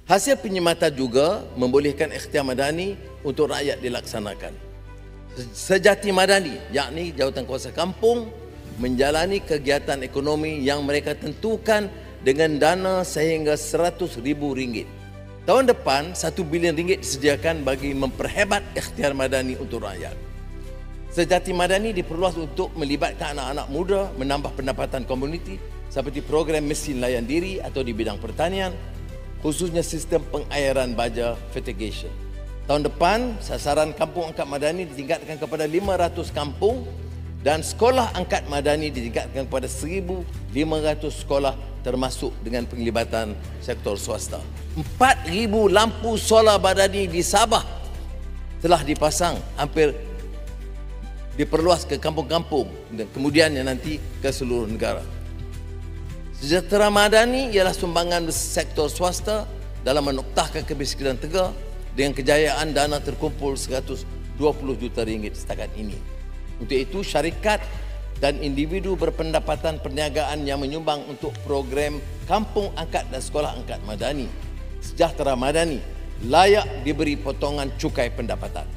Hasil penyematan juga membolehkan ikhtiar madani untuk rakyat dilaksanakan. Sejati madani, yakni jawatan kuasa kampung, menjalani kegiatan ekonomi yang mereka tentukan dengan dana sehingga RM100,000. Tahun depan, RM1 bilion disediakan bagi memperhebat ikhtiar madani untuk rakyat. Sejati madani diperluas untuk melibatkan anak-anak muda menambah pendapatan komuniti seperti program mesin layan diri atau di bidang pertanian, khususnya sistem pengairan baja fertigation. Tahun depan, sasaran kampung angkat madani ditingkatkan kepada 500 kampung dan sekolah angkat madani ditingkatkan kepada 1,500 sekolah termasuk dengan penglibatan sektor swasta. 4,000 lampu solar madani di Sabah telah dipasang, hampir diperluas ke kampung-kampung dan kemudiannya nanti ke seluruh negara. Sejahtera madani ialah sumbangan sektor swasta dalam menoktahkan kemiskinan Tengah dengan kejayaan dana terkumpul RM120 juta setakat ini. Untuk itu, syarikat dan individu berpendapatan perniagaan yang menyumbang untuk program kampung angkat dan sekolah angkat madani, sejahtera madani, layak diberi potongan cukai pendapatan.